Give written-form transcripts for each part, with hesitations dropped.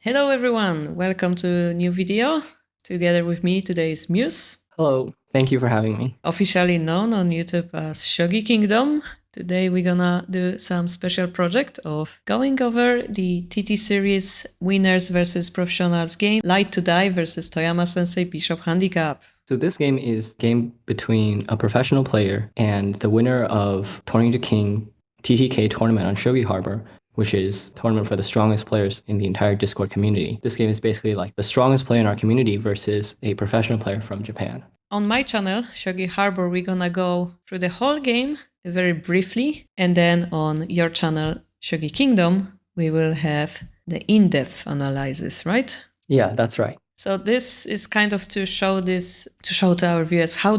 Hello everyone, welcome to a new video. Together with me today is Muse, Hello, thank you for having me. officially known on YouTube as Shogi Kingdom. Today we're gonna do some special project of going over the TT series winners versus professionals game, Light to Die versus Toyama Sensei Bishop Handicap. So this game is a game between a professional player and the winner of Tourney to King TTK tournament on Shogi Harbour, which is a tournament for the strongest players in the entire Discord community. This game is basically like the strongest player in our community versus a professional player from Japan. On my channel, Shogi Harbour, we're gonna go through the whole game very briefly, and then on your channel, Shogi Kingdom, we will have the in-depth analysis, right? Yeah, that's right. So this is kind of to show to our viewers how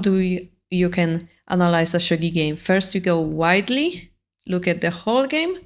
you can analyze a shogi game. First, you go widely, look at the whole game,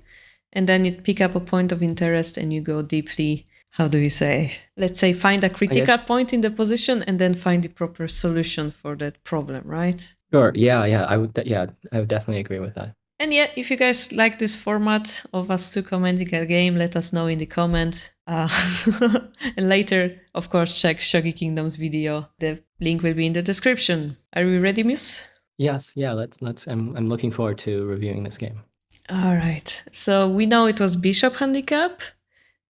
and then you pick up a point of interest and you go deeply. How do we say? Let's say find a critical point in the position and then find the proper solution for that problem, right? Sure. Yeah. I would definitely agree with that. And yeah, if you guys like this format of us two commenting a game, let us know in the comment. And later, of course, check Shogi Kingdom's video. The link will be in the description. Are we ready, Miss? Yes. Yeah. Let's. I'm looking forward to reviewing this game. All right. So we know it was Bishop handicap,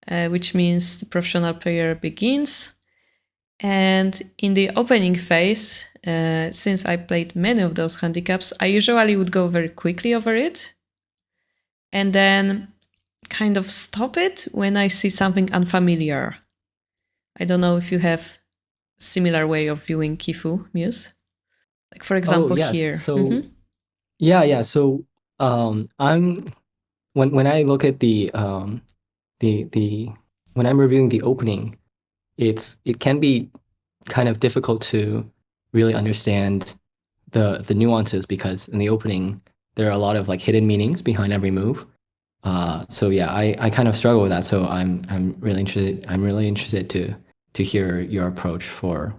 which means the professional player begins. And in the opening phase, since I played many of those handicaps, I usually would go very quickly over it and then kind of stop it when I see something unfamiliar. I don't know if you have a similar way of viewing Kifu, Muse. Like for example, yes. here. So yeah. So I'm when I look at the when I'm reviewing the opening, it can be kind of difficult to really understand the nuances because in the opening there are a lot of like hidden meanings behind every move. So yeah, I kind of struggle with that. So I'm really interested to hear your approach for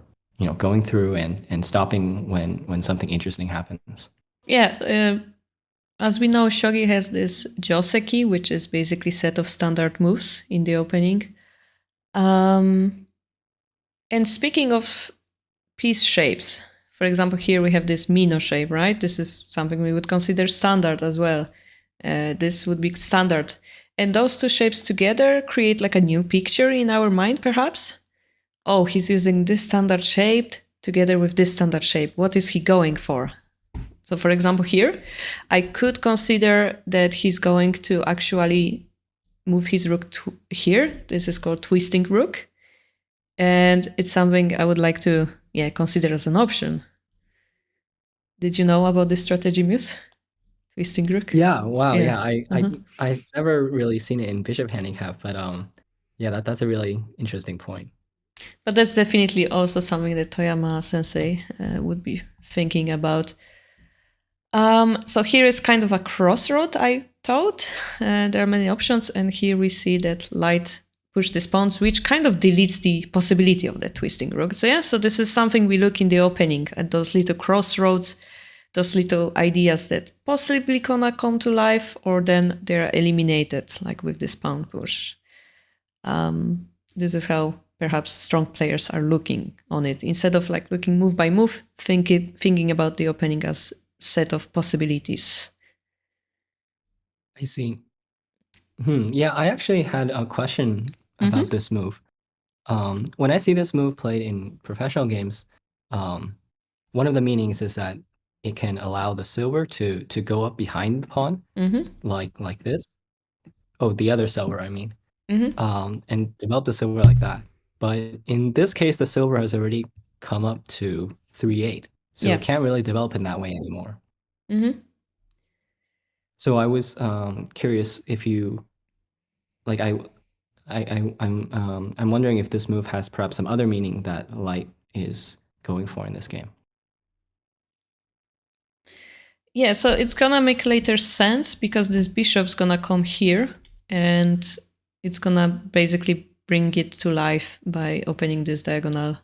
going through and stopping when something interesting happens. Yeah, as we know, Shogi has this Joseki, which is basically set of standard moves in the opening. And speaking of piece shapes, for example, here we have this Mino shape, right? This is something we would consider standard as well. This would be standard. And those two shapes together create like a new picture in our mind, perhaps. Oh, he's using this standard shape together with this standard shape. What is he going for? So for example, here, I could consider that he's going to actually move his rook to here. This is called twisting rook. And it's something I would like to consider as an option. Did you know about this strategy, Muse? Twisting rook? Yeah, wow, yeah. I've never really seen it in bishop handicap, but yeah, that's a really interesting point. But that's definitely also something that Toyama Sensei would be thinking about. So here is kind of a crossroad, I thought. There are many options, and here we see that light push this pawns, which kind of deletes the possibility of the twisting rook. So yeah, so this is something we look in the opening at those little crossroads, those little ideas that possibly gonna come to life, or then they're eliminated, like with this pawn push. This is how perhaps strong players are looking on it. Instead of like looking move by move, thinking about the opening as set of possibilities. I see. Yeah, I actually had a question about this move. When I see this move played in professional games, one of the meanings is that it can allow the silver to go up behind the pawn, like this. Oh, the other silver, I mean. And develop the silver like that. But in this case, the silver has already come up to 3-8, so it can't really develop in that way anymore. So I was curious if you like I'm wondering if this move has perhaps some other meaning that light is going for in this game. Yeah, so it's gonna make later sense because this bishop's gonna come here and it's gonna basically bring it to life by opening this diagonal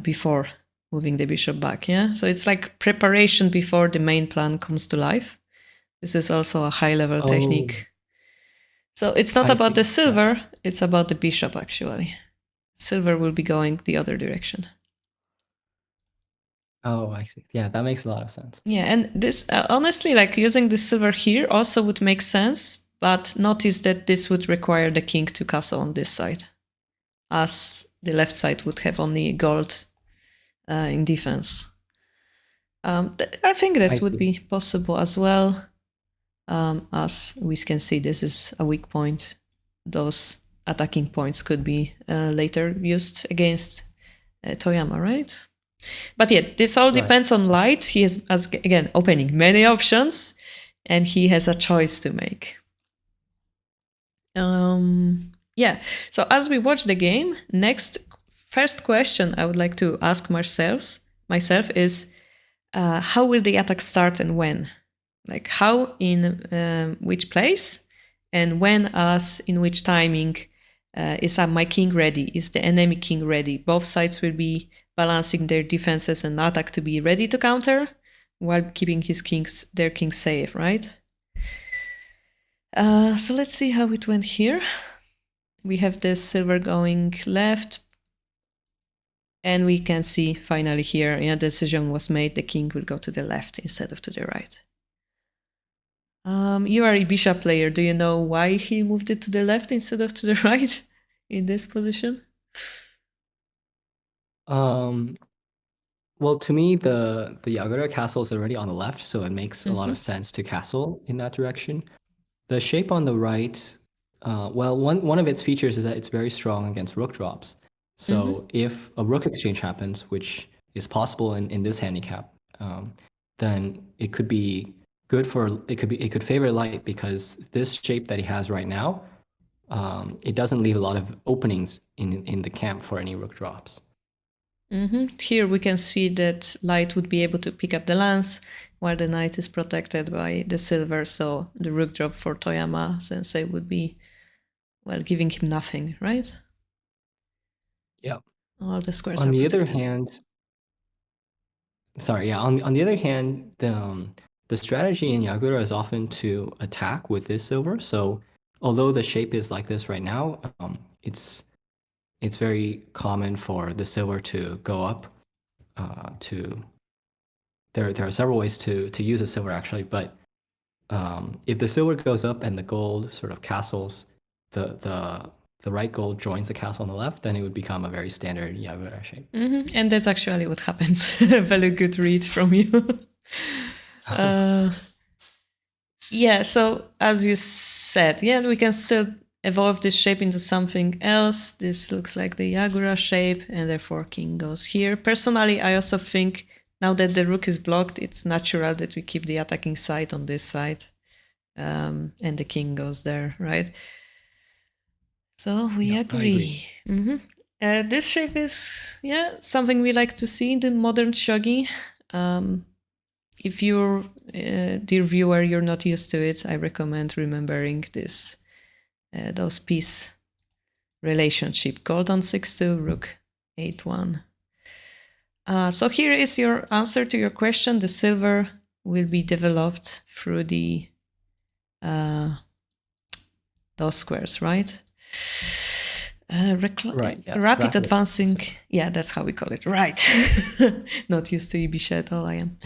before moving the bishop back, yeah? So it's like preparation before the main plan comes to life. This is also a high-level technique. So it's not I about see. the silver, it's about the bishop actually. Silver will be going the other direction. Oh, I see. Yeah, that makes a lot of sense. Yeah, and this honestly, like using the silver here also would make sense, but notice that this would require the king to castle on this side, as the left side would have only gold in defense. I think that would be possible as well. As we can see, this is a weak point. Those attacking points could be later used against Toyama, right? But yeah, this all depends on Light. He has, again, opening many options, and he has a choice to make. Yeah, so as we watch the game, first question I would like to ask myself is, how will the attack start and when? Like how, in which place, and when, as in which timing. Is my king ready? Is the enemy king ready? Both sides will be balancing their defenses and attack to be ready to counter, while keeping their kings safe, right? So let's see how it went here. We have the silver going left, and we can see finally here, a decision was made. The king will go to the left instead of to the right. You are a bishop player. Do you know why he moved it to the left instead of to the right in this position? Well, to me, the Yagura castle is already on the left, so it makes a lot of sense to castle in that direction. The shape on the right, well, one of its features is that it's very strong against rook drops. So if a rook exchange happens, which is possible in this handicap, then it could be good it could favor light, because this shape that he has right now, it doesn't leave a lot of openings in the camp for any rook drops. Here we can see that light would be able to pick up the lance, while the knight is protected by the silver, so the rook drop for Toyama sensei would be, well, giving him nothing, right? Yeah. All the squares on are the protected. other hand, sorry, yeah, on the other hand, the strategy in Yagura is often to attack with this silver. So although the shape is like this right now, it's very common for the silver to go up. There are several ways to use a silver actually, but if the silver goes up and the gold sort of castles, the right gold joins the castle on the left, then it would become a very standard Yagura shape. And that's actually what happens. Very good read from you. Yeah, so as you said, yeah, we can still evolve this shape into something else. This looks like the Yagura shape, and therefore king goes here. Personally, I also think now that the rook is blocked, it's natural that we keep the attacking side on this side, and the king goes there, right? So we agree. This shape is, yeah, something we like to see in the modern shogi. If you're, dear viewer, you're not used to it, I recommend remembering this, those piece relationship. Gold on 6-2, rook 8-1. So here is your answer to your question. The silver will be developed through the those squares, right? Right. Yes. Rapid advancing. Yeah, that's how we call it. Right. Not used to Ibisha at all, I am.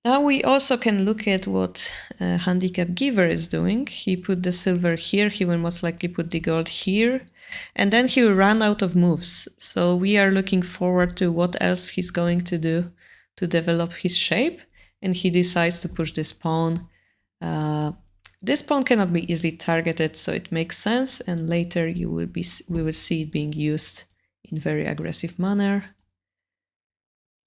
Now we also can look at what Handicap Giver is doing. He put the silver here, he will most likely put the gold here, and then he will run out of moves. So we are looking forward to what else he's going to do to develop his shape, and he decides to push this pawn. This pawn cannot be easily targeted, so it makes sense, and later we will see it being used in very aggressive manner.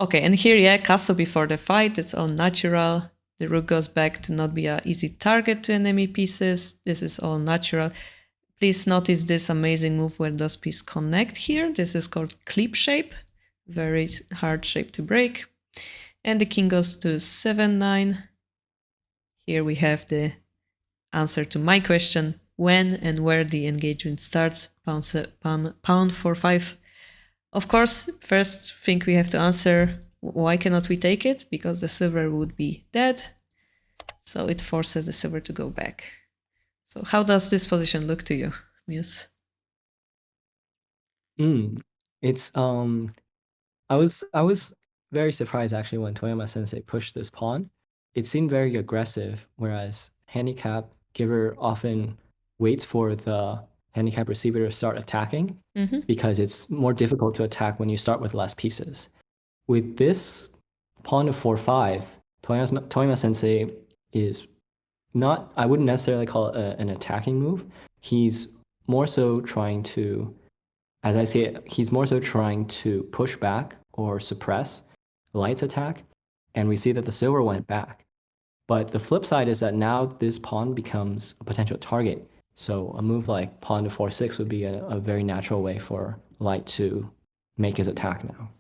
Okay, and here, yeah, castle before the fight, it's all natural. The rook goes back to not be an easy target to enemy pieces. This is all natural. Please notice this amazing move where those pieces connect here. This is called clip shape. Very hard shape to break. And the king goes to 7-9. Here we have the answer to my question, when and where the engagement starts. Pawn for 5. Of course, first thing we have to answer, Why cannot we take it? Because the silver would be dead. So it forces the silver to go back. So how does this position look to you, Muse? It's I was very surprised actually when Toyama Sensei pushed this pawn. It seemed very aggressive, whereas handicap giver often waits for the handicap receiver to start attacking because it's more difficult to attack when you start with less pieces. With this pawn to 4-5, Toyama Sensei is not, I wouldn't necessarily call it an attacking move. He's more so trying to, as I see it, he's more so trying to push back or suppress Light's attack, and we see that the silver went back. But the flip side is that now this pawn becomes a potential target. So a move like pawn to 4-6 would be a very natural way for Light to make his attack now.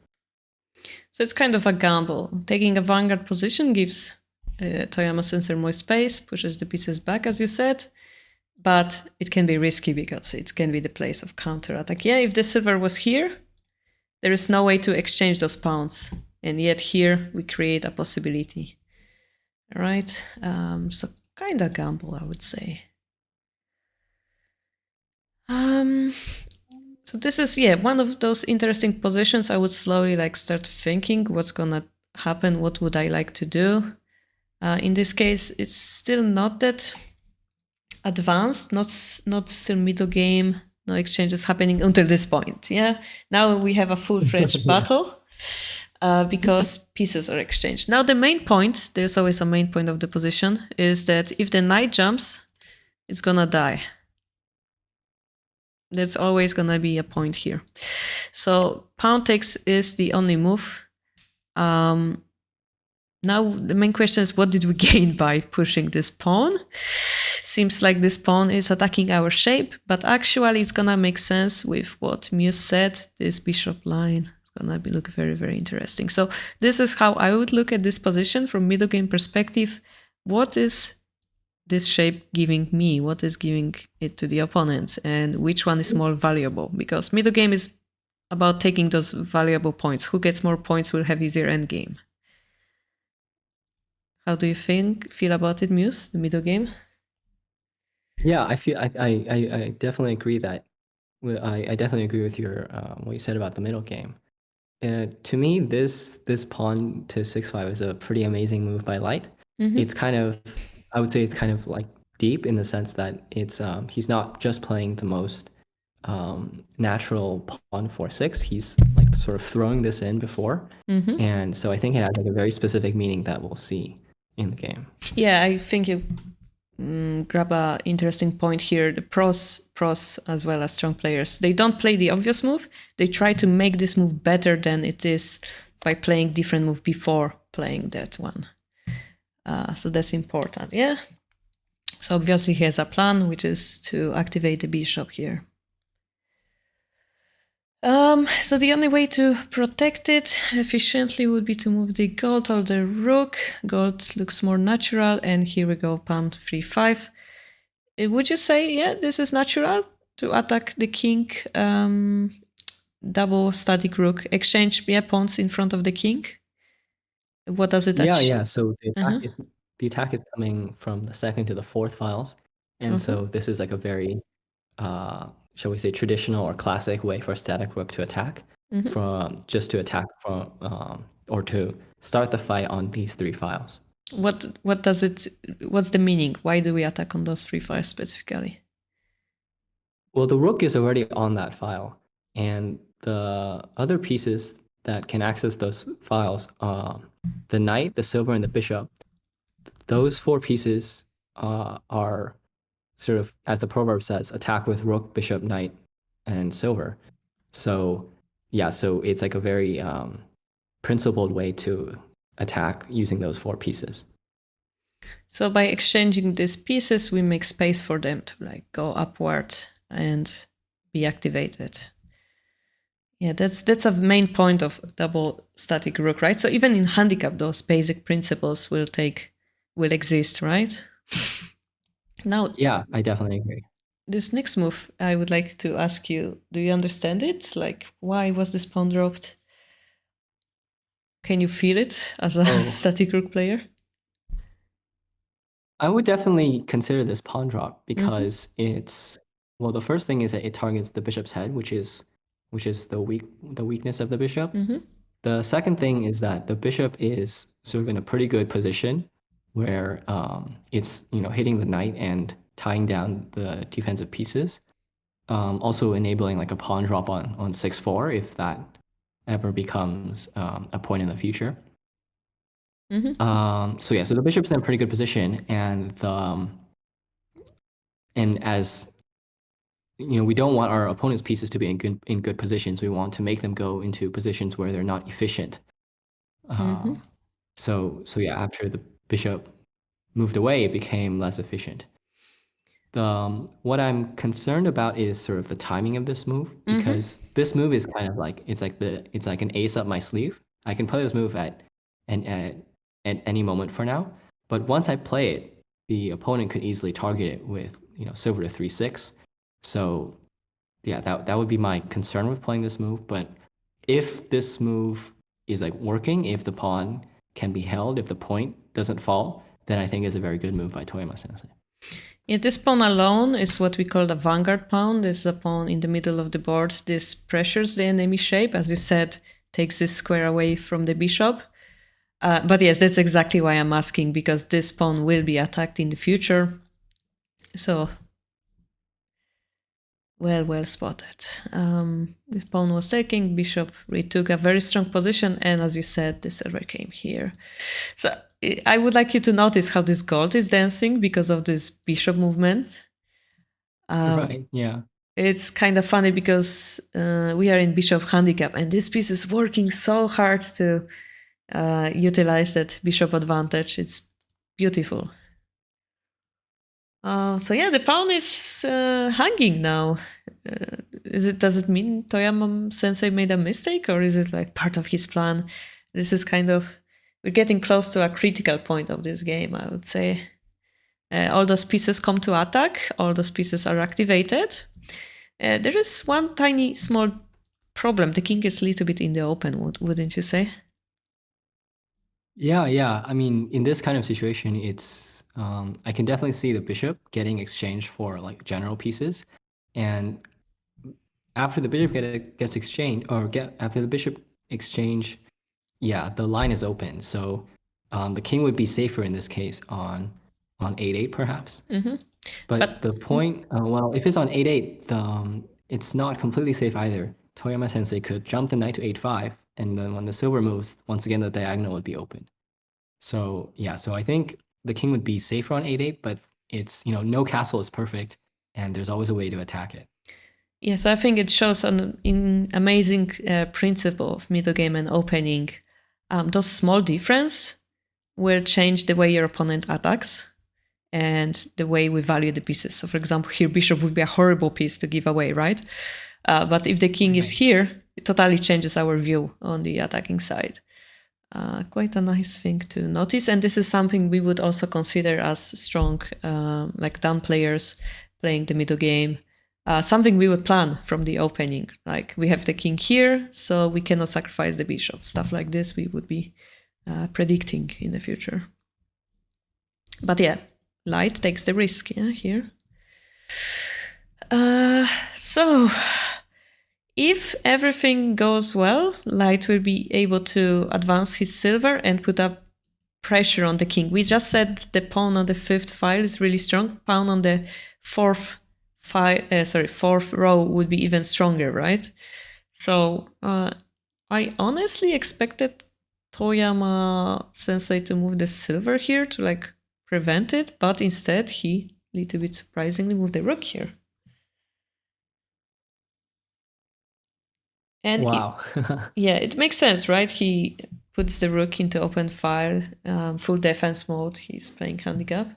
So it's kind of a gamble. Taking a vanguard position gives Toyama Sensei more space, pushes the pieces back, as you said, but it can be risky because it can be the place of counterattack. Yeah, if the silver was here, there is no way to exchange those pawns, and yet here we create a possibility. All right, so kind of gamble, I would say. So this is, yeah, one of those interesting positions. I would slowly like start thinking what's gonna happen, what would I like to do. In this case, it's still not that advanced, not still middle game, no exchanges happening until this point. Yeah, now we have a full-fledged battle because pieces are exchanged. Now the main point, there's always a main point of the position, is that if the knight jumps, it's gonna die. There's always gonna be a point here. So pawn takes is the only move. Now the main question is, what did we gain by pushing this pawn? Seems like this pawn is attacking our shape, but actually it's gonna make sense with what Muse said. This bishop line is gonna look very, very interesting. So this is how I would look at this position from middle game perspective. What is this shape giving me? What is giving it to the opponent? And which one is more valuable? Because middle game is about taking those valuable points. Who gets more points will have easier endgame. How do you feel about it, Muse, the middle game? Yeah, I definitely agree that I definitely agree with your what you said about the middle game. To me, this pawn to 6-5 is a pretty amazing move by Light. It's kind of, I would say it's kind of like deep in the sense that it's he's not just playing the most natural pawn 4-6. He's like sort of throwing this in before, and so I think it has like a very specific meaning that we'll see in the game. Yeah, I think you grab a interesting point here. The pros as well as strong players, they don't play the obvious move. They try to make this move better than it is by playing different move before playing that one. So that's important. Yeah. So obviously he has a plan, which is to activate the bishop here. So the only way to protect it efficiently would be to move the gold or the rook. Gold looks more natural, and here we go, pawn 3-5. Would you say, yeah, this is natural to attack the king, double static rook, exchange pawns in front of the king? What does it achieve? Yeah. So the attack is coming from the second to the fourth files, and so this is like a very shall we say, traditional or classic way for a static rook to attack, from just to attack from or to start the fight on these 3 files. What does it? What's the meaning? Why do we attack on those 3 files specifically? Well, the rook is already on that file, and the other pieces that can access those files, the knight, the silver, and the bishop, those 4 pieces are sort of, as the proverb says, attack with rook, bishop, knight, and silver. So yeah, so it's like a very principled way to attack using those 4 pieces. So by exchanging these pieces, we make space for them to like go upward and be activated. Yeah, that's a main point of double static rook, right? So even in handicap, those basic principles will exist, right? Now, yeah, I definitely agree. This next move, I would like to ask you, do you understand it? Like, why was this pawn dropped? Can you feel it as a Oh, static rook player? I would definitely consider this pawn drop Mm-hmm. because it's well, the first thing is that it targets the bishop's head, which is the weakness of the bishop. Mm-hmm. The second thing is that the bishop is sort of in a pretty good position where it's hitting the knight and tying down the defensive pieces. Also enabling like a pawn drop on 6-4 if that ever becomes a point in the future. Mm-hmm. So yeah, so the bishop's in a pretty good position, and as we don't want our opponent's pieces to be in good positions. We want to make them go into positions where they're not efficient. Mm-hmm. So yeah, after the bishop moved away, it became less efficient. What I'm concerned about is sort of the timing of this move Mm-hmm. because this move is kind of like it's like an ace up my sleeve. I can play this move and at any moment for now, but once I play it, the opponent could easily target it with silver to 3-6. So yeah, that would be my concern with playing this move. But if this move is like working, if the pawn can be held, if the point doesn't fall, then I think it's a very good move by Toyama Sensei. Yeah, this pawn alone is what we call the vanguard pawn. This is a pawn in the middle of the board. This pressures the enemy shape, as you said, takes this square away from the bishop. But yes, that's exactly why I'm asking, because this pawn will be attacked in the future. So, well spotted. This pawn was taking, bishop retook a very strong position, and as you said, the server came here. So I would like you to notice how this gold is dancing because of this bishop movement. Right, yeah. It's kind of funny because we are in bishop handicap, and this piece is working so hard to utilize that bishop advantage. It's beautiful. So yeah, the pawn is hanging now. Does it mean Toyama Sensei made a mistake, or is it like part of his plan? This is kind of, we're getting close to a critical point of this game, I would say. All those pieces come to attack. All those pieces are activated. There is one tiny small problem. The king is a little bit in the open, wouldn't you say? Yeah. I mean, in this kind of situation, it's I can definitely see the bishop getting exchanged for like general pieces, and after the bishop gets exchanged after the bishop exchange, yeah, the line is open. So the king would be safer in this case on 8-8 perhaps. Mm-hmm. But But the point, well, if it's on 8-8, it's not completely safe either. Toyama Sensei could jump the knight to 8-5, and then when the silver moves, once again the diagonal would be open. So yeah, so I think the king would be safer on 8-8, but it's no castle is perfect, and there's always a way to attack it. yes, I think it shows an amazing principle of middle game and opening. Those small difference will change the way your opponent attacks and the way we value the pieces. So, for example, here bishop would be a horrible piece to give away, right? But if the king is Right. here, it totally changes our view on the attacking side. Quite a nice thing to notice, and this is something we would also consider as strong, like down players playing the middle game. Something we would plan from the opening, like we have the king here, so we cannot sacrifice the bishop. Stuff like this we would be predicting in the future. But yeah, light takes the risk here. So if everything goes well, light will be able to advance his silver and put up pressure on the king. We just said the pawn on the fifth file is really strong. Pawn on the fourth row would be even stronger, right? So I honestly expected Toyama Sensei to move the silver here to like prevent it, but instead he, a little bit surprisingly, moved the rook here. And Wow. it makes sense, right? He puts the rook into open file, full defense mode. He's playing handicap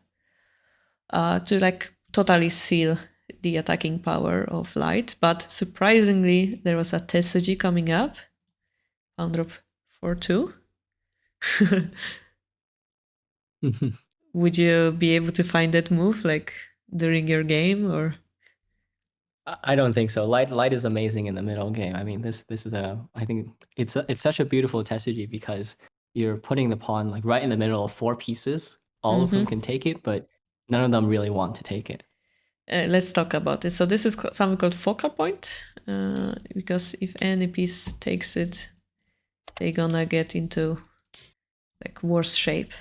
to like totally seal the attacking power of light. But surprisingly, there was a Tetsuji coming up, pawn drop 4-2. Would you be able to find that move like during your game or? I don't think so. Light is amazing in the middle game. I mean, this is I think it's such a beautiful strategy because you're putting the pawn like right in the middle of four pieces. All of them can take it, but none of them really want to take it. Let's talk about it. So this is something called focal point, because if any piece takes it, they're gonna get into like worse shape.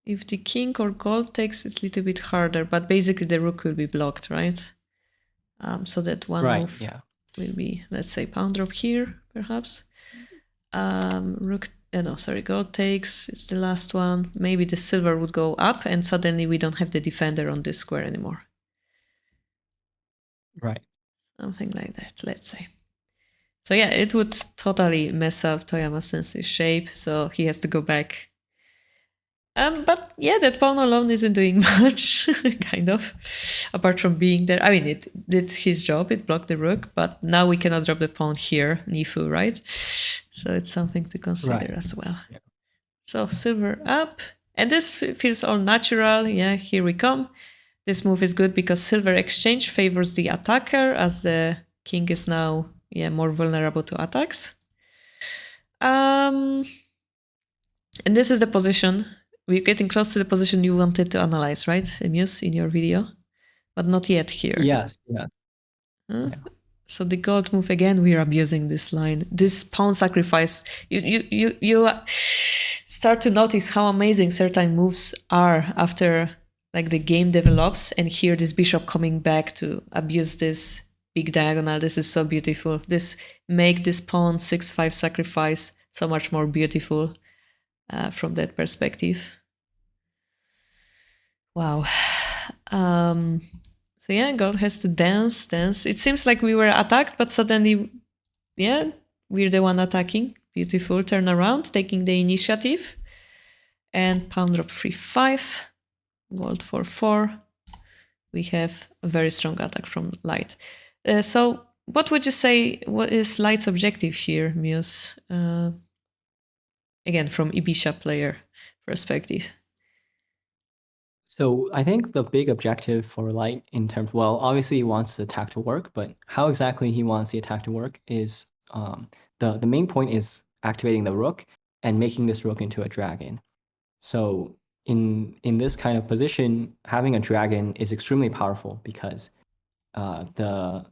If the king or gold takes, it's a little bit harder, but basically the rook will be blocked, right? So that one move will be, let's say, pawn drop here, perhaps. Rook, no, sorry, gold takes, it's the last one. Maybe the silver would go up and suddenly we don't have the defender on this square anymore. Right. Something like that, let's say. So yeah, it would totally mess up Toyama Sensei's shape, so he has to go back. But yeah, that pawn alone isn't doing much, kind of, apart from being there. I mean, it did his job, it blocked the rook, but now we cannot drop the pawn here, Nifu, right? So it's something to consider as well. Yeah. So silver up, and this feels all natural. Yeah, here we come. This move is good because silver exchange favors the attacker, as the king is now more vulnerable to attacks. And this is the position. We're getting close to the position you wanted to analyze, right, Muse, in your video? But not yet here. Yes, yeah. So the gold move, again, we're abusing this line. This pawn sacrifice, you start to notice how amazing certain moves are after like the game develops, and here this bishop coming back to abuse this big diagonal. This is so beautiful. This make this pawn 6-5 sacrifice so much more beautiful from that perspective. Wow. So yeah, gold has to dance. It seems like we were attacked, but suddenly, yeah, we're the one attacking. Beautiful turnaround, taking the initiative. And pawn drop 3-5, gold 4-4. We have a very strong attack from light. So what would you say, what is light's objective here, Muse? Again, from Ibisha player perspective. So I think the big objective for Light in terms, well, obviously he wants the attack to work, but how exactly he wants the attack to work is the main point is activating the rook and making this rook into a dragon. So in this kind of position, having a dragon is extremely powerful because the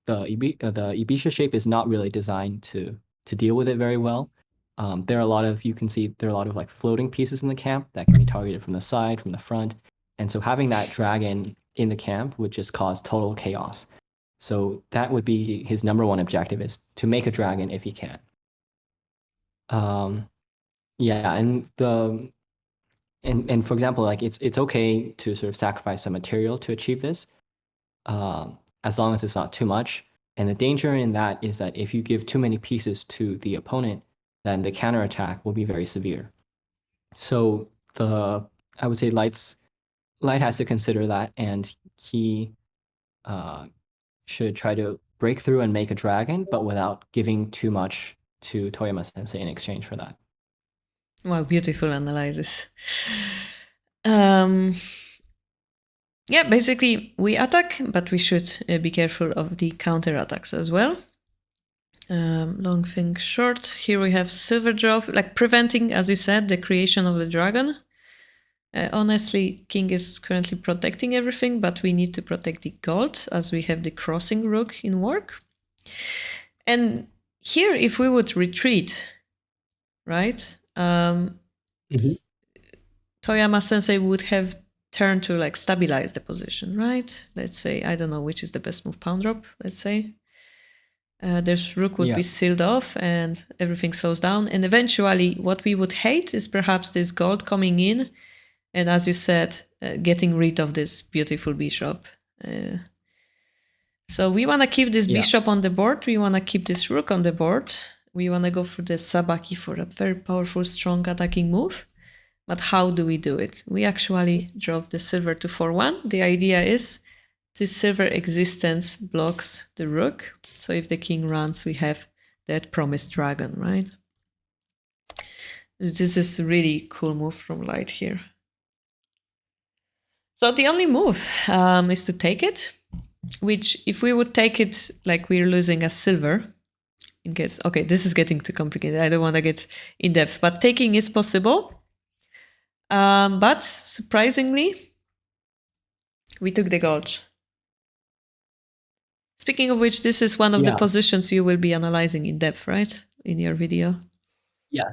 Ibisha shape is not really designed to deal with it very well. There are a lot of, you can see there are a lot of like floating pieces in the camp that can be targeted from the side, from the front. And so having that dragon in the camp would just cause total chaos. So that would be his number one objective, is to make a dragon if he can. Yeah, and for example, like it's okay to sort of sacrifice some material to achieve this, as long as it's not too much. And the danger in that is that if you give too many pieces to the opponent, then the counterattack will be very severe. So I would say Light has to consider that, and he should try to break through and make a dragon, but without giving too much to Toyama Sensei in exchange for that. Wow, beautiful analysis. Yeah, basically we attack, but we should be careful of the counter attacks as well. Long thing short, here we have silver drop, like preventing, as you said, the creation of the dragon. Honestly, king is currently protecting everything, but we need to protect the gold as we have the crossing rook in work. And here, if we would retreat, right? Toyama Sensei would have turned to like stabilize the position, right? Let's say, I don't know which is the best move, pawn drop, let's say. This rook would be sealed off and everything slows down. And eventually what we would hate is perhaps this gold coming in. And as you said, getting rid of this beautiful bishop. So we want to keep this bishop on the board. We want to keep this rook on the board. We want to go for the sabaki for a very powerful, strong attacking move. But how do we do it? We actually drop the silver to 4-1. The idea is this silver existence blocks the rook. So if the king runs, we have that promised dragon, right? This is a really cool move from Light here. So the only move is to take it. which if we would take it like we're losing a silver, in case, okay, this is getting too complicated. I don't want to get in depth, but taking is possible. But surprisingly, we took the gold. Speaking of which, this is one of the positions you will be analyzing in depth, right? In your video. Yes.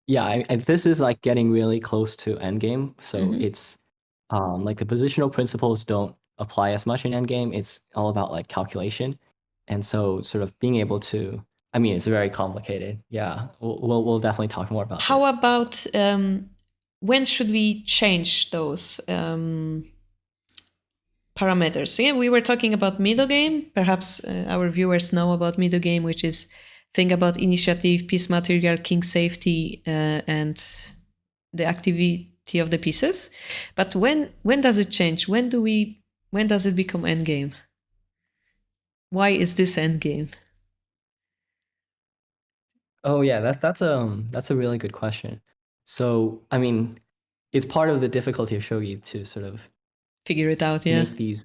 Yeah, this is like getting really close to endgame. So it's like the positional principles don't apply as much in endgame. It's all about like calculation. And so sort of being able to, I mean, it's very complicated. Yeah, we'll definitely talk more about How this. about when should we change those parameters? So yeah, we were talking about middle game. Perhaps our viewers know about middle game, which is think about initiative, piece material, king safety, and the activity of the pieces. But when does it change? When does it become endgame? Why is this endgame? Oh yeah, that's a really good question. So I mean, it's part of the difficulty of shogi to sort of figure it out. Yeah, make these.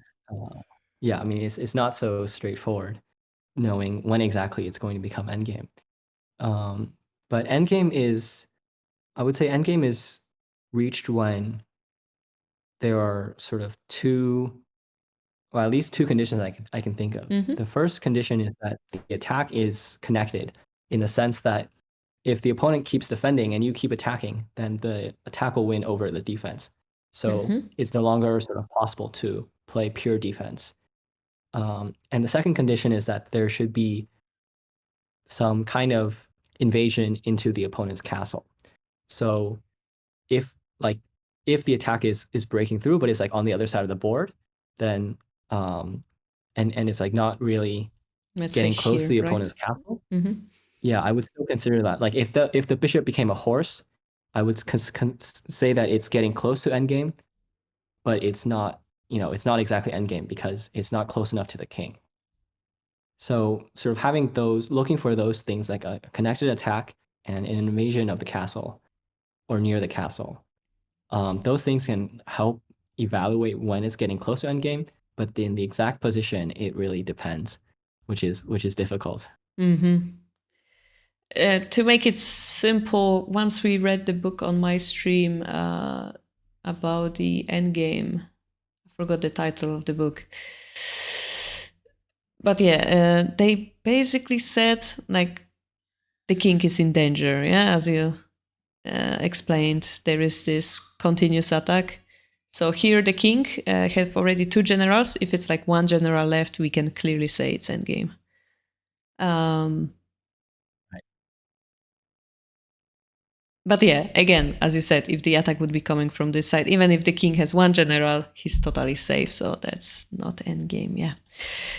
Yeah, I mean, it's not so straightforward knowing when exactly it's going to become endgame. But endgame is, I would say, endgame is reached when there are sort of two, or at least two conditions I can think of. The first condition is that the attack is connected in the sense that if the opponent keeps defending and you keep attacking, then the attack will win over the defense. So it's no longer sort of possible to play pure defense. And the second condition is that there should be some kind of invasion into the opponent's castle. So if like if the attack is breaking through, but it's like on the other side of the board, then and it's like not really getting close to the opponent's castle. Yeah, I would still consider that. Like if the bishop became a horse, I would say that it's getting close to endgame, but it's not, it's not exactly endgame because it's not close enough to the king. So sort of having those, looking for those things like a connected attack and an invasion of the castle or near the castle. Those things can help evaluate when it's getting close to endgame, but in the exact position, it really depends, which is difficult. To make it simple, once we read the book on my stream about the endgame, I forgot the title of the book. But yeah, they basically said like the king is in danger. Yeah, as you explained, there is this continuous attack. So here the king have already two generals. If it's like one general left, we can clearly say it's endgame. But yeah, again, as you said, if the attack would be coming from this side, even if the king has one general, he's totally safe. So that's not endgame. Yeah,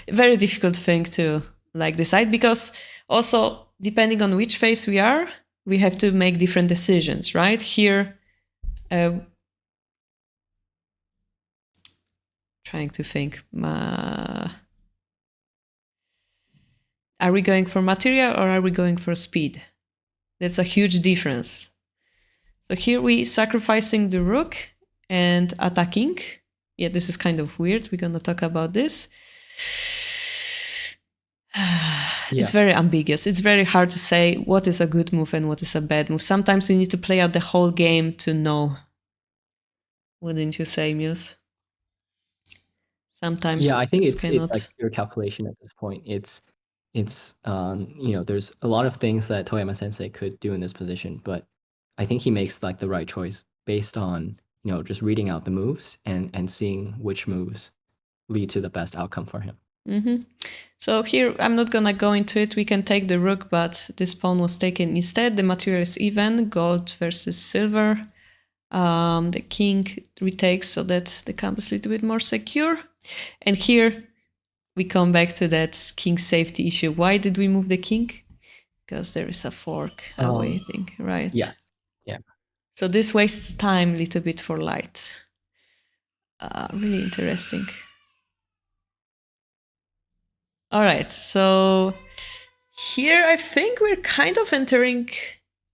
very difficult thing to like decide because also depending on which phase we are, we have to make different decisions. Right here, trying to think. Are we going for material or are we going for speed? That's a huge difference. So here we sacrificing the rook and attacking. Yeah, this is kind of weird. We're going to talk about this. It's very ambiguous. It's very hard to say what is a good move and what is a bad move. Sometimes you need to play out the whole game to know. Wouldn't you say, Muse? Sometimes Yeah, I think you it's cannot. like pure calculation at this point. It's there's a lot of things that Toyama Sensei could do in this position, but I think he makes like the right choice based on, just reading out the moves and seeing which moves lead to the best outcome for him. So here, I'm not gonna go into it. We can take the rook, but this pawn was taken instead. The material is even, gold versus silver. The king retakes so that the camp is a little bit more secure. And here we come back to that king safety issue. Why did we move the king? Because there is a fork awaiting, right? Yes. Yeah. So this wastes time a little bit for light. Really interesting. All right, so here I think we're kind of entering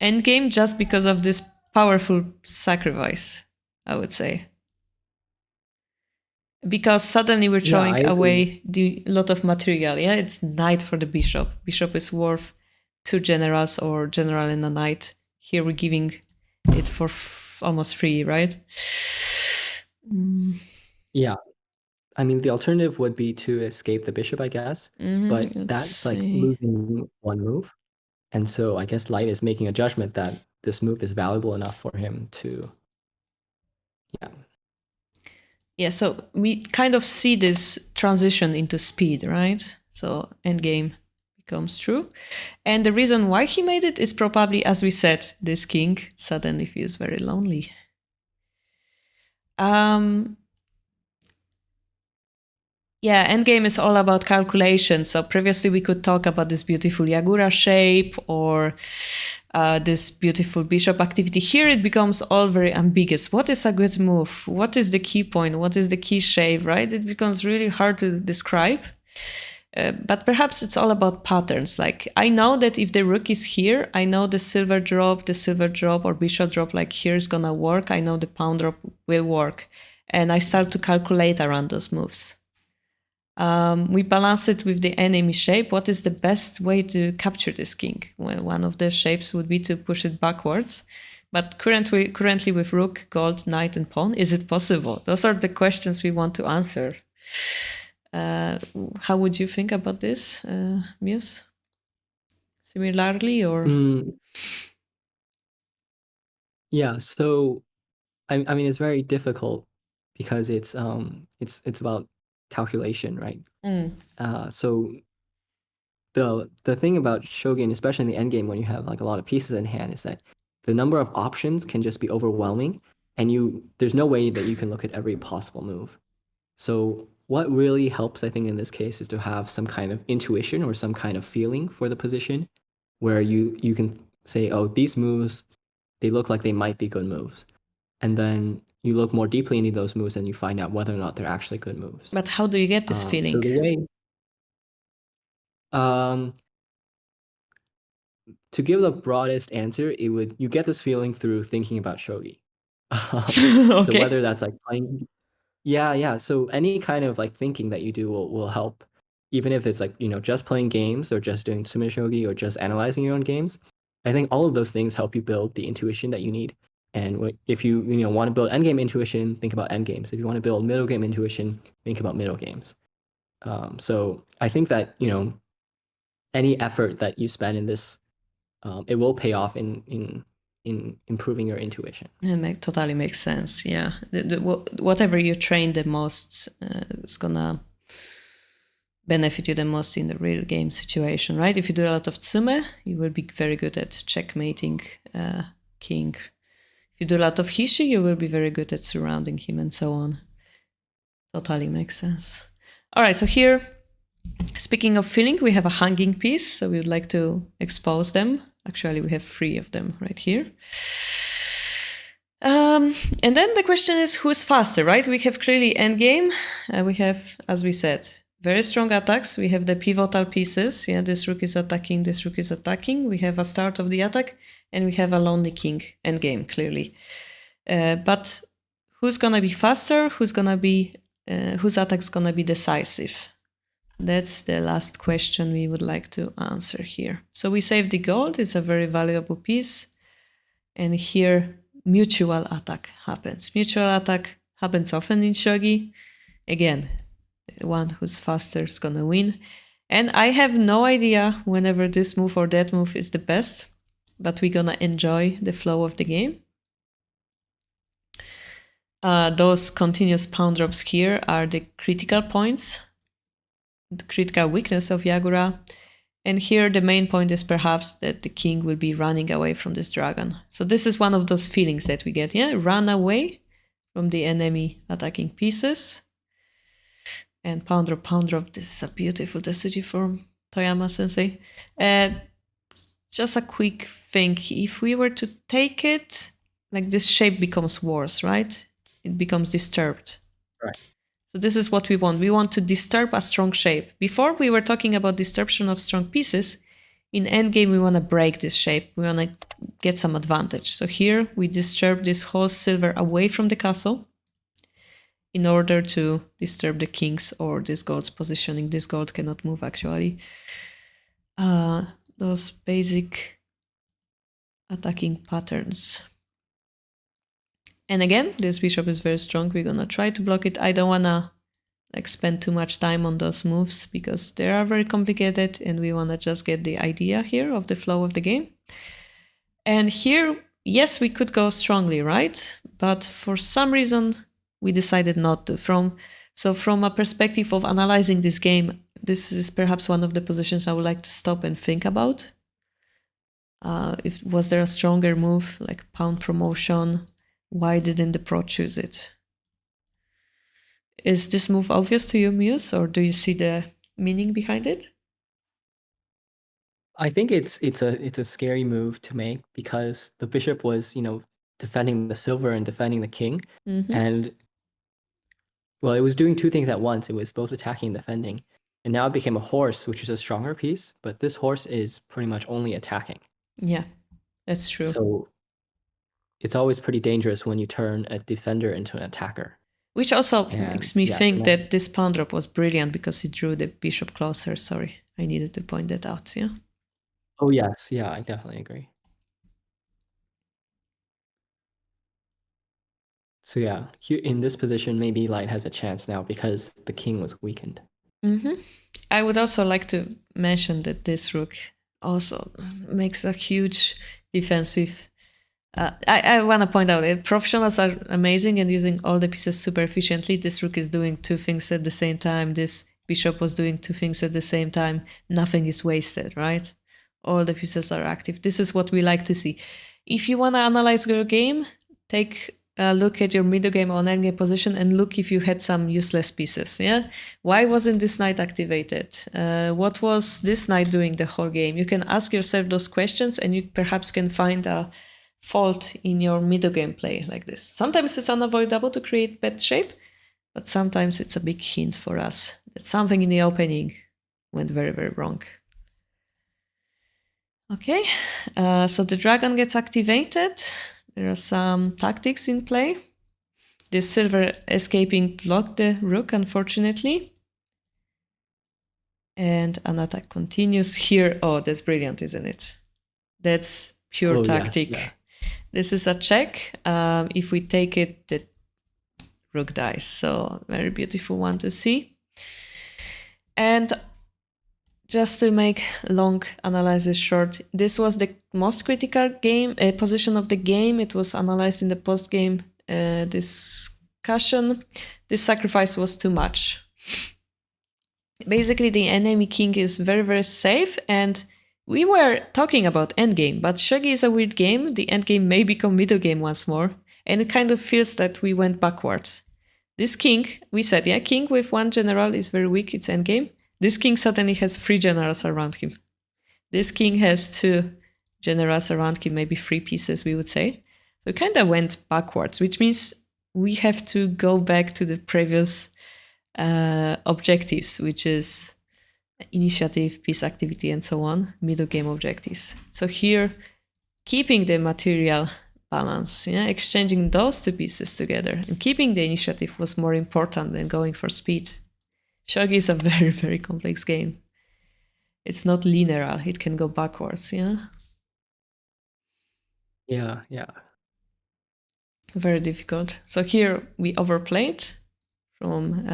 endgame just because of this powerful sacrifice, I would say. because suddenly we're Yeah, throwing I agree. away a lot of material. Yeah, it's knight for the bishop. Bishop is worth 2 generals or general and a knight. Here we're giving it for almost free, right? Yeah. I mean, the alternative would be to escape the bishop, I guess, but Let's that's like see. losing one move. And so I guess Light is making a judgment that this move is valuable enough for him to, yeah. Yeah, so we kind of see this transition into speed, right? So endgame becomes true. And the reason why he made it is probably, as we said, this king suddenly feels very lonely. Yeah, endgame is all about calculation. So previously we could talk about this beautiful Yagura shape or this beautiful bishop activity. Here it becomes all very ambiguous. What is a good move? What is the key point? What is the key shape, right? It becomes really hard to describe. But perhaps it's all about patterns. Like I know that if the rook is here, I know the silver drop or bishop drop like here is gonna work. I know the pawn drop will work. And I start to calculate around those moves. We balance it with the enemy shape. What is the best way to capture this king? Well, one of the shapes would be to push it backwards. But currently with rook, gold, knight, and pawn, is it possible? Those are the questions we want to answer. How would you think about this, Muse? Similarly, or? Yeah, so I mean it's very difficult because it's about calculation, right? So the thing about Shogun, especially in the end game when you have like a lot of pieces in hand, is that the number of options can just be overwhelming, and there's no way that you can look at every possible move. So what really helps, I think, in this case is to have some kind of intuition or some kind of feeling for the position where you can say, oh, these moves, they look like they might be good moves. And then you look more deeply into those moves and you find out whether or not they're actually good moves. But how do you get this feeling? So the way to give the broadest answer, you get this feeling through thinking about shogi. So Okay. whether that's like playing, yeah. So any kind of like thinking that you do will help, even if it's like just playing games or just doing sumo shogi or just analyzing your own games. I think all of those things help you build the intuition that you need. And if you want to build endgame intuition, think about endgames. If you want to build middle game intuition, think about middle games. So I think that any effort that you spend in this, it will pay off in improving your intuition. It totally makes sense. Yeah, whatever you train the most is gonna benefit you the most in the real game situation, right? If you do a lot of tsume, you will be very good at checkmating king. If you do a lot of hishi, you will be very good at surrounding him and so on. Totally makes sense. All right, so here, speaking of filling, we have a hanging piece, so we would like to expose them. Actually, we have 3 of them right here. And then the question is, who's faster, right? We have clearly endgame. We have, as we said, very strong attacks. We have the pivotal pieces. Yeah, this rook is attacking, this rook is attacking. We have a start of the attack, and we have a lonely king endgame, clearly. But who's gonna be faster? Whose attack's gonna be decisive? That's the last question we would like to answer here. So we save the gold. It's a very valuable piece. And here, mutual attack happens. Mutual attack happens often in shogi. Again, the one who's faster is gonna win. And I have no idea whenever this move or that move is the best, but we're gonna enjoy the flow of the game. Those continuous pawn drops here are the critical points, the critical weakness of Yagura. And here the main point is perhaps that the king will be running away from this dragon. So this is one of those feelings that we get, yeah? Run away from the enemy attacking pieces. And pawn drop, this is a beautiful Desuji from Toyama sensei. Just a quick thing, if we were to take it, like this shape becomes worse, right? It becomes disturbed. Right. So this is what we want. We want to disturb a strong shape. Before we were talking about disruption of strong pieces. In endgame, we want to break this shape. We want to get some advantage. So here we disturb this whole silver away from the castle. in order to disturb the kings or this gold's positioning. This gold cannot move actually. Those basic attacking patterns. And again, this bishop is very strong. We're gonna try to block it. I don't wanna like spend too much time on those moves because they are very complicated and we wanna just get the idea here of the flow of the game. And here, yes, we could go strongly, right? But for some reason, we decided not to. So from a perspective of analyzing this game, this is perhaps one of the positions I would like to stop and think about. If was there a stronger move like pawn promotion? Why didn't the pro choose it? Is this move obvious to you, Muse, or do you see the meaning behind it? I think it's a scary move to make because the bishop was, defending the silver and defending the king. And well, it was doing two things at once. It was both attacking and defending. And now it became a horse, which is a stronger piece, but this horse is pretty much only attacking. Yeah, that's true. So it's always pretty dangerous when you turn a defender into an attacker. Which also makes me think that this pawn drop was brilliant because it drew the bishop closer. Sorry, I needed to point that out, yeah? Oh, yes. Yeah, I definitely agree. So yeah, here in this position, maybe Light has a chance now because the king was weakened. I would also like to mention that this rook also makes a huge defensive. I want to point out that professionals are amazing and using all the pieces super efficiently. This rook is doing two things at the same time. This bishop was doing two things at the same time. Nothing is wasted, right? All the pieces are active. This is what we like to see. If you want to analyze your game, take a look at your middle game or endgame position and look if you had some useless pieces. Yeah, why wasn't this knight activated? What was this knight doing the whole game? You can ask yourself those questions, and you perhaps can find a fault in your middle game play like this. Sometimes it's unavoidable to create bad shape, but sometimes it's a big hint for us that something in the opening went very, very wrong. Okay, so the dragon gets activated. There are some tactics in play. This silver escaping blocked the rook, unfortunately. And an attack continues here. Oh, that's brilliant, isn't it? That's pure tactic. Yes, yeah. This is a check. If we take it, the rook dies. So very beautiful one to see. And just to make long analysis short, this was the most critical position of the game. It was analyzed in the post-game discussion. This sacrifice was too much. Basically, the enemy king is very, very safe, and we were talking about endgame, but Shogi is a weird game. The endgame may become middle game once more, and it kind of feels that we went backwards. This king, we said, yeah, king with one general is very weak, it's endgame. This king suddenly has 3 generals around him. This king has 2 generals around him, maybe 3 pieces, we would say. So it kind of went backwards, which means we have to go back to the previous objectives, which is initiative, piece activity, and so on, middle game objectives. So here, keeping the material balance, yeah, exchanging those 2 pieces together and keeping the initiative was more important than going for speed. Shogi is a very, very complex game. It's not linear. It can go backwards, yeah? Yeah, yeah. Very difficult. So here we overplayed from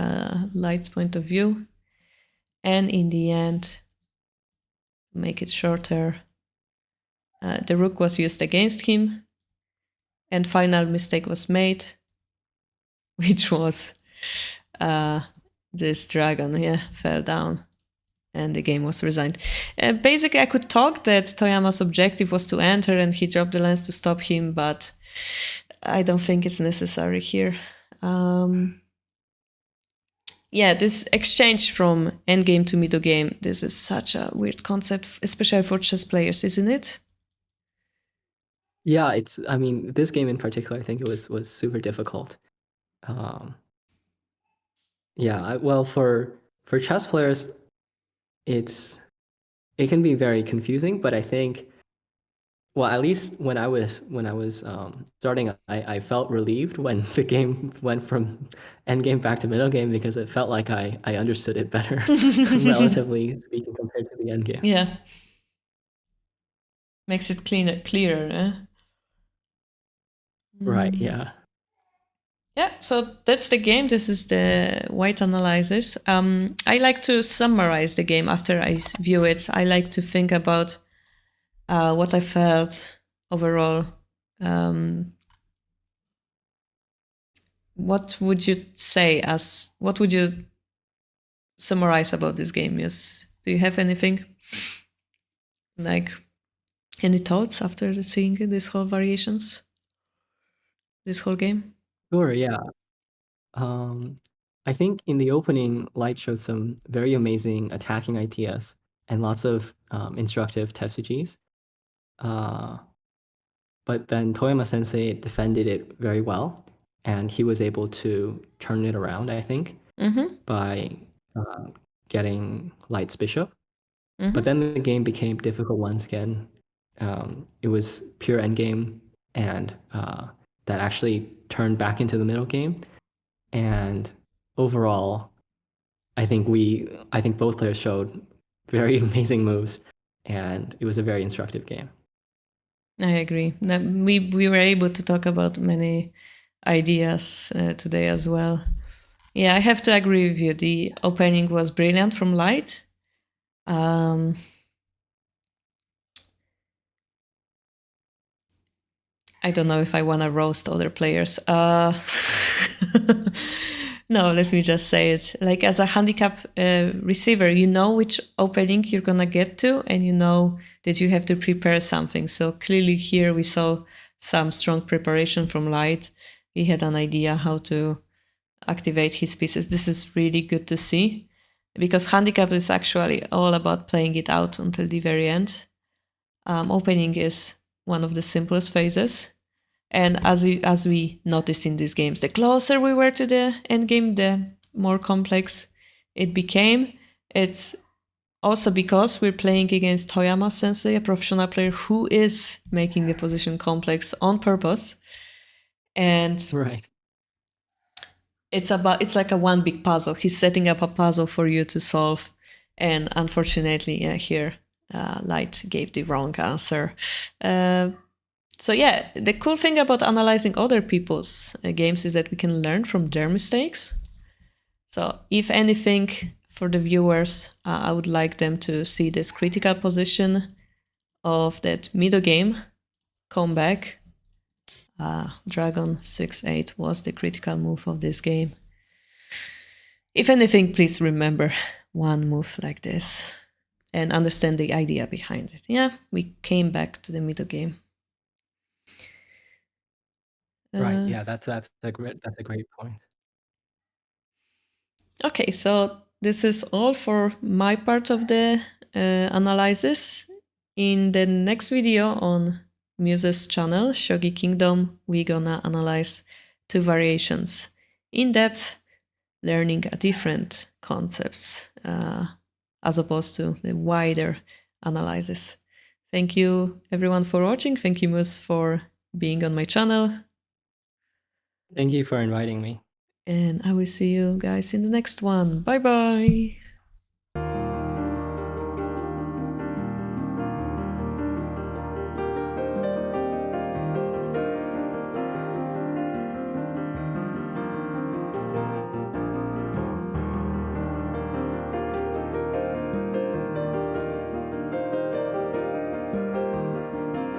Light's point of view. And in the end, to make it shorter, the rook was used against him. And final mistake was made, which was this dragon, yeah, fell down. And the game was resigned. Basically, I could talk that Toyama's objective was to enter and he dropped the lance to stop him, but I don't think it's necessary here. Yeah, this exchange from endgame to middle game, this is such a weird concept, especially for chess players, isn't it? Yeah, I mean, this game in particular, I think it was super difficult. Yeah, well, for chess players, it can be very confusing, but I think well, at least when I was starting, I felt relieved when the game went from endgame back to middle game because it felt like I understood it better, relatively speaking, compared to the endgame. Yeah. Makes it clearer. Eh? Right. Mm. Yeah. Yeah, so that's the game. This is the white analysis. I like to summarize the game after I view it. I like to think about what I felt overall. What would you say as what would you summarize about this game? Yes, do you have anything like any thoughts after seeing this whole variations, this whole game? Sure. Yeah. Um, I think in the opening, Light showed some very amazing attacking ideas and lots of instructive tessujis. Uh, but then Toyama Sensei defended it very well, and he was able to turn it around, I think, Mm-hmm. by uh, getting Light's bishop. But Mm-hmm. then the game became difficult once again. It was pure endgame, and that actually turned back into the middle game. And overall, I think both players showed very amazing moves, and it was a very instructive game. I agree. We were able to talk about many ideas today as well. Yeah, I have to agree with you. The opening was brilliant from Light. Um, I don't know if I want to roast other players. No, let me just say it. Like as a handicap receiver, you know which opening you're gonna get to, and you know that you have to prepare something. So clearly, here we saw some strong preparation from Light. He had an idea how to activate his pieces. This is really good to see because handicap is actually all about playing it out until the very end. Opening is one of the simplest phases. And as we noticed in these games, the closer we were to the end game, the more complex it became. It's also because we're playing against Toyama Sensei, a professional player who is making the position complex on purpose. And Right. it's like a one big puzzle. He's setting up a puzzle for you to solve. And unfortunately, yeah, here, Light gave the wrong answer. So yeah, the cool thing about analyzing other people's games is that we can learn from their mistakes. So if anything, for the viewers, I would like them to see this critical position of that middle game comeback. Dragon 6-8 was the critical move of this game. If anything, please remember one move like this and understand the idea behind it. Yeah, we came back to the middle game. Right. Yeah, that's a great point. Okay, so this is all for my part of the analysis. In the next video on Muse's channel, Shogi Kingdom, we're gonna analyze two variations in depth, learning a different concepts as opposed to the wider analysis. Thank you everyone for watching. Thank you, Muse, for being on my channel. Thank you for inviting me. And I will see you guys in the next one. Bye bye.